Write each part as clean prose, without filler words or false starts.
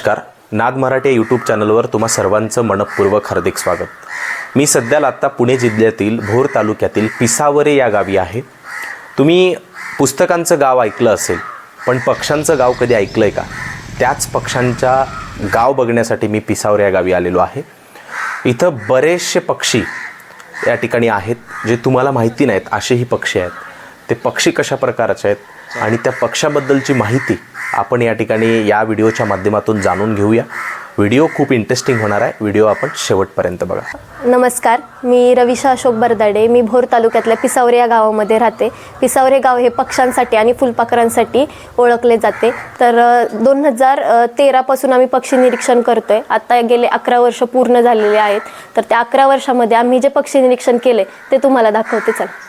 नमस्कार. नाद मराठी या यूट्यूब चॅनलवर तुम्हा सर्वांचं मनपूर्वक हार्दिक स्वागत. मी सध्याला आत्ता पुणे जिल्ह्यातील भोर तालुक्यातील पिसावरे या गावी आहे. तुम्ही पुस्तकांचं गाव ऐकलं असेल, पण पक्ष्यांचं गाव कधी ऐकलं आहे का? त्याच पक्ष्यांच्या गाव बघण्यासाठी मी पिसावरे या गावी आलेलो आहे. इथं बरेचसे पक्षी या ठिकाणी आहेत जे तुम्हाला माहिती नाहीत, असेही पक्षी आहेत. ते पक्षी कशा प्रकारचे आहेत आणि त्या पक्षाबद्दलची माहिती आपण या ठिकाणी या व्हिडिओच्या माध्यमातून जाणून घेऊया. व्हिडिओ खूप इंटरेस्टिंग होणार आहे. व्हिडिओ आपण शेवटपर्यंत बघा. नमस्कार, मी रविशा अशोक बरदाडे. मी भोर तालुक्यातल्या पिसावरे या गावामध्ये राहते. पिसावरे गाव हे पक्ष्यांसाठी आणि फुलपाखरांसाठी ओळखले जाते. तर 2013 पासून आम्ही पक्षी निरीक्षण करतोय. आता गेले 11 वर्ष पूर्ण झालेले आहेत. तर त्या 11 वर्षामध्ये आम्ही जे पक्षी निरीक्षण केले ते तुम्हाला दाखवते. चला.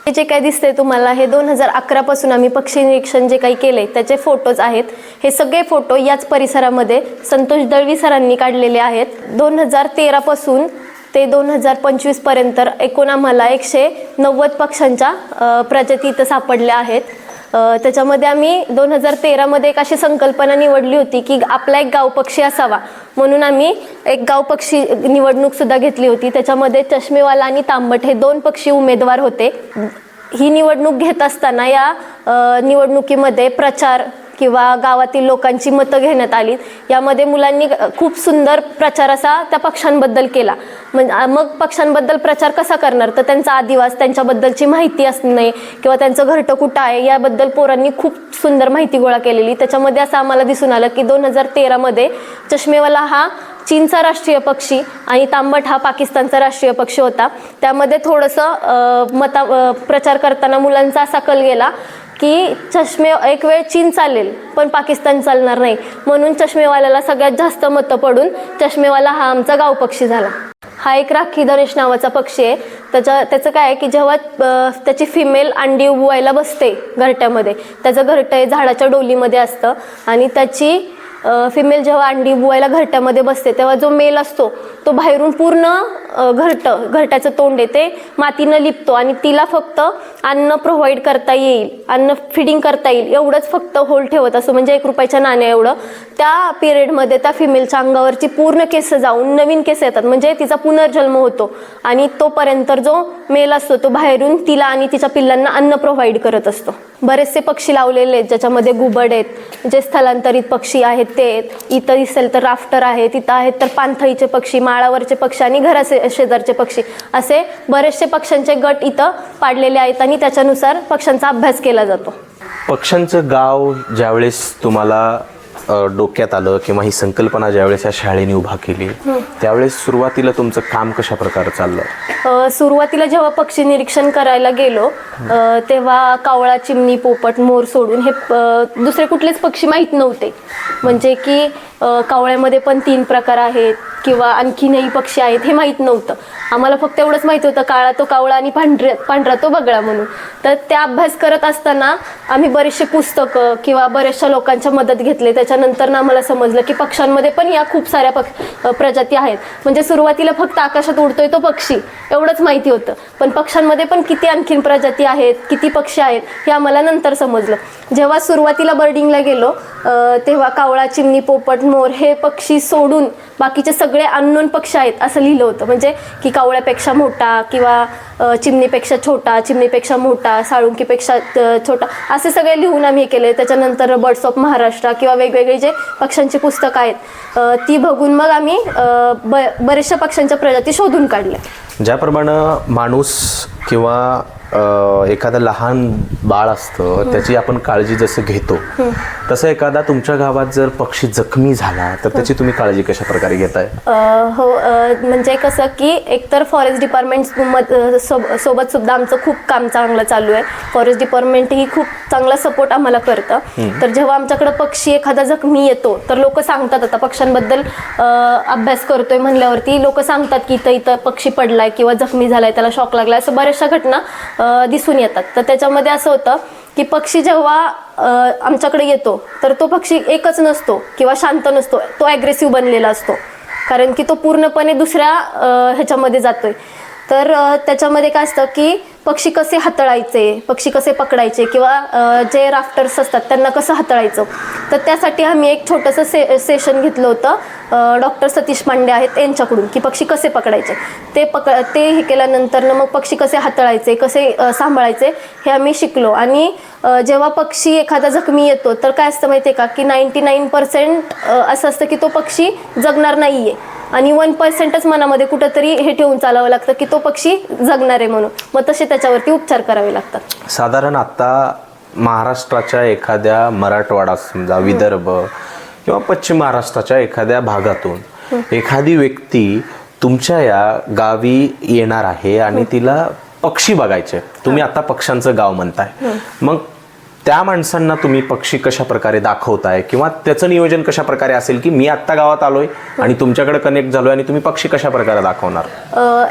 हे जे काही दिसतंय तुम्हाला, हे 2011 पासून आम्ही पक्षी निरीक्षण जे काही केले त्याचे फोटोज आहेत. हे सगळे फोटो याच परिसरामध्ये संतोष दळवी सरांनी काढलेले आहेत. 2013 पासून ते 2025 पर्यंत एकूण आम्हाला 190 पक्ष्यांच्या प्रजाती इथं सापडल्या आहेत. त्याच्यामध्ये आम्ही 2013 एक अशी संकल्पना निवडली होती की आपला एक गाव पक्षी असावा, म्हणून आम्ही एक गाव पक्षी निवडणूक सुद्धा घेतली होती. त्याच्यामध्ये चष्मेवाला आणि तांबट हे 2 पक्षी उमेदवार होते. ही निवडणूक घेत असताना या निवडणुकीमध्ये प्रचार किंवा गावातील लोकांची मतं घेण्यात आली. यामध्ये मुलांनी खूप सुंदर प्रचार असा त्या पक्ष्यांबद्दल केला. मग पक्ष्यांबद्दल प्रचार कसा करणार, तर त्यांचा आदिवास, त्यांच्याबद्दलची माहिती असणे किंवा त्यांचं घरटं कुठं आहे याबद्दल पोरांनी खूप सुंदर माहिती गोळा केलेली. त्याच्यामध्ये असं आम्हाला दिसून आलं की 2013 चष्मेवाला हा चीनचा राष्ट्रीय पक्षी आणि तांबट हा पाकिस्तानचा राष्ट्रीय पक्षी होता. त्यामध्ये थोडंसं प्रचार करताना मुलांचा असा कल गेला की एक वेळ चीन चालेल पण पाकिस्तान चालणार नाही, म्हणून चष्मेवाल्याला सगळ्यात जास्त मतं पडून चष्मेवाला हा आमचा गाव पक्षी झाला. हा एक राखी धनेश नावाचा पक्षी आहे. त्याचं काय आहे की जेव्हा त्याची फिमेल अंडी उबवायला बसते घरट्यामध्ये, त्याचं घरटं हे झाडाच्या डोलीमध्ये असतं आणि त्याची फिमेल जेव्हा अंडी उबवायला घरट्यामध्ये बसते तेव्हा जो मेल असतो तो बाहेरून पूर्ण घरट्याचं तोंड आहे ते मातीनं लिपतो आणि तिला फक्त अन्न प्रोव्हाइड करता येईल, अन्न फिडिंग करता येईल एवढंच फक्त होल ठेवत असतो. म्हणजे 1 रुपयाच्या नाण्या एवढं. त्या पिरियडमध्ये त्या फिमेलच्या अंगावरची पूर्ण केस जाऊन नवीन केस येतात, म्हणजे तिचा पुनर्जन्म होतो आणि तोपर्यंत जो मेल असतो तो बाहेरून तिला आणि तिच्या पिल्लांना अन्न प्रोव्हाइड करत असतो. बरेचसे पक्षी लावलेले आहेत, ज्याच्यामध्ये घुबड आहेत, जे स्थलांतरित पक्षी आहेत ते आहेत. इथं दिसेल तर राफ्टर आहे, तिथं आहेत तर पाणथळीचे पक्षी, माळावरचे पक्षी आणि शेजारचे पक्षी, असे बरेचसे पक्ष्यांचे गट इथं पाडलेले आहेत आणि त्याच्यानुसार पक्ष्यांचा अभ्यास केला जातो. पक्ष्यांचं गाव ज्यावेळेस तुम्हाला डोक्यात आलं किंवा ही संकल्पना ज्यावेळेस या शाळेने उभा केली, त्यावेळेस सुरुवातीला तुमचं काम कशा प्रकारे चाललं? सुरुवातीला जेव्हा पक्षी निरीक्षण करायला गेलो तेव्हा कावळा, चिमणी, पोपट, मोर सोडून हे दुसरे कुठलेच पक्षी माहीत नव्हते. म्हणजे की कावळ्यामध्ये पण 3 प्रकार आहेत किंवा आणखीनही पक्षी आहेत हे माहीत नव्हतं. आम्हाला फक्त एवढंच माहिती होतं, काळा तो कावळा आणि पांढरा तो बगळा म्हणून. तर त्या अभ्यास करत असताना आम्ही बरेचसे पुस्तकं किंवा बऱ्याचशा लोकांच्या मदत घेतली. त्याच्यानंतर आम्हाला समजलं की पक्ष्यांमध्ये पण या खूप साऱ्या प्रजाती आहेत. म्हणजे सुरुवातीला फक्त आकाशात उडतोय तो पक्षी एवढंच माहिती होतं, पण पक्ष्यांमध्ये पण किती आणखीन प्रजाती आहेत, किती पक्षी आहेत हे आम्हाला नंतर समजलं. जेव्हा सुरुवातीला बर्डिंगला गेलो तेव्हा कावळा, चिमणी, पोपट, मोर हे पक्षी सोडून बाकीचे सगळे अननोन पक्षी आहेत असं लिहिलं होतं. म्हणजे की कावळ्यापेक्षा मोठा किंवा चिमणीपेक्षा छोटा, चिमणीपेक्षा मोठा, साळुंकीपेक्षा छोटा, असे सगळे लिहून आम्ही हे केले. त्याच्यानंतर बर्ड्स ऑफ महाराष्ट्र किंवा वेगवेगळे जे पक्ष्यांची पुस्तकं आहेत ती बघून मग आम्ही बऱ्याचशा पक्ष्यांच्या प्रजाती शोधून काढल्या. ज्याप्रमाणे माणूस किंवा एखादं लहान बाळ असतं त्याची आपण काळजी जसं घेतो, तसं एखादा तुमच्या गावात जर पक्षी जखमी झाला तर त्याची तुम्ही काळजी कशा प्रकारे घेताय? हो, म्हणजे कसं की एकतर फॉरेस्ट डिपार्टमेंट सोबत सुद्धा आमचं खूप काम चांगलं चालू आहे. फॉरेस्ट डिपार्टमेंट ही खूप चांगला सपोर्ट आम्हाला करतं. तर जेव्हा आमच्याकडे पक्षी एखादा जखमी येतो तर लोक सांगतात, आता पक्ष्यांबद्दल अभ्यास करतोय म्हणल्यावरती लोक सांगतात की इथं पक्षी पडलाय किंवा जखमी झालाय, त्याला शॉक लागलाय, असं बऱ्याचशा घटना दिसून येतात. तर त्याच्यामध्ये असं होतं की पक्षी जेव्हा आमच्याकडे येतो तर तो पक्षी एकच नसतो किंवा शांत नसतो, तो ॲग्रेसिव्ह बनलेला असतो. कारण की तो पूर्णपणे दुसऱ्या ह्याच्यामध्ये जातोय. तर त्याच्यामध्ये काय असतं की पक्षी कसे हाताळायचे, पक्षी कसे पकडायचे किंवा जे राफ्टर्स असतात त्यांना कसं हाताळायचं. तर त्यासाठी आम्ही एक छोटंसं सेशन घेतलं होतं डॉक्टर सतीश पांडे आहेत यांच्याकडून, की पक्षी कसे पकडायचे. ते हे केल्यानंतर मग पक्षी कसे हाताळायचे, कसे सांभाळायचे हे आम्ही शिकलो. आणि जेव्हा पक्षी एखादा जखमी येतो तर काय असतं माहिती आहे का, की 99% असं असतं की तो पक्षी जगणार नाही आहे आणि 1%च मनामध्ये कुठंतरी हे ठेवून चालावं लागतं की तो पक्षी जगणार आहे म्हणून. मग तसे त्याच्यावरती उपचार करावे लागतात. साधारण आता महाराष्ट्राच्या एखाद्या मराठवाडा समजा विदर्भ किंवा पश्चिम महाराष्ट्राच्या एखाद्या भागातून एखादी व्यक्ती तुमच्या या गावी येणार आहे आणि तिला पक्षी बघायचे. तुम्ही आता पक्ष्यांचं गाव म्हणताय, मग त्या माणसांना तुम्ही पक्षी कशा प्रकारे दाखवताय किंवा त्याचं नियोजन कशा प्रकारे असेल की मी आत्ता गावात आलोय आणि तुमच्याकडे कनेक्ट झालोय आणि तुम्ही पक्षी कशा प्रकारे दाखवणार?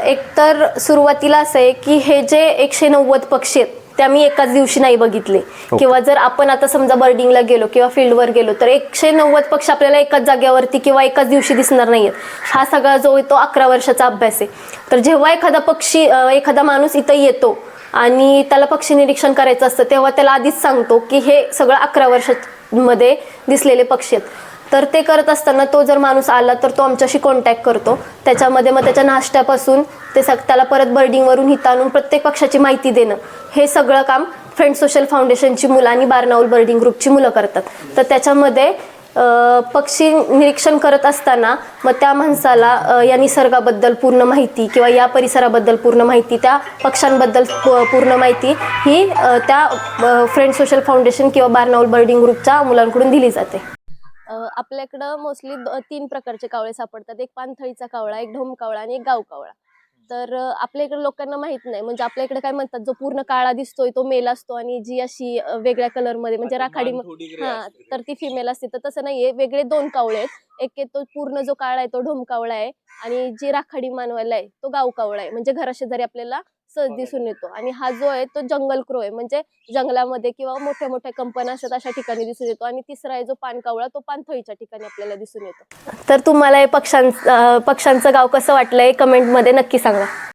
एकतर सुरुवातीला असं आहे की हे जे 190 पक्षी आहेत ते आम्ही एकाच दिवशी नाही बघितले. किंवा जर आपण आता समजा बर्डिंगला गेलो किंवा फील्डवर गेलो तर 190 पक्षी आपल्याला एकाच जागेवरती किंवा एकाच दिवशी दिसणार नाहीयेत. हा सगळा जो तो 11 वर्षाचा अभ्यास आहे. तर जेव्हा एखादा माणूस इथं येतो आणि त्याला पक्षी निरीक्षण करायचं असतं तेव्हा त्याला आधीच सांगतो की हे सगळं 11 वर्षांमध्ये दिसलेले पक्षी आहेत. तर ते करत असताना तो जर माणूस आला तर तो आमच्याशी कॉन्टॅक्ट करतो. त्याच्यामध्ये मग त्याच्या नाश्त्यापासून त्याला परत बर्डिंगवरून हित आणून प्रत्येक पक्षाची माहिती देणं, हे सगळं काम फ्रेंड्स सोशल फाउंडेशनची मुलं आणि बारनाऊल बर्डिंग ग्रुपची मुलं करतात. तर त्याच्यामध्ये पक्षी निरीक्षण करत असताना मग त्या माणसाला या निसर्गाबद्दल पूर्ण माहिती किंवा या परिसराबद्दल पूर्ण माहिती, त्या पक्ष्यांबद्दल पूर्ण माहिती ही त्या फ्रेंड्स सोशल फाउंडेशन किंवा बारनाऊल बर्डिंग ग्रुपच्या मुलांकडून दिली जाते. आपल्याकडं मोस्टली 3 प्रकारचे कावळे सापडतात. एक पाणथळीचा कावळा, एक ढोम कावळा आणि एक गाव कावळा. तर आपल्या इकडे लोकांना माहित नाही, म्हणजे आपल्या इकडे काय म्हणतात, जो पूर्ण काळा दिसतोय तो मेल असतो आणि जी अशी वेगळ्या कलरमध्ये म्हणजे राखाडी तर ती फिमेल असते. तर तसं नाहीये, वेगळे 2 कावळे आहेत. एक तो पूर्ण जो काळा आहे तो ढोम कावळा आहे आणि जी राखाडी मानवाला आहे तो गाव कावळा आहे, म्हणजे घराशेजारी आपल्याला सहज दिसून येतो. आणि हा जो आहे तो जंगल क्रो आहे, म्हणजे जंगलामध्ये किंवा मोठ्या मोठ्या कंपन्या असतात अशा ठिकाणी दिसून येतो. आणि तिसरा आहे जो पानकावळा, तो पाणथळीच्या ठिकाणी आपल्याला दिसून येतो. तर तुम्हाला हे पक्ष्यांचं गाव कसं वाटलंय कमेंटमध्ये नक्की सांगा.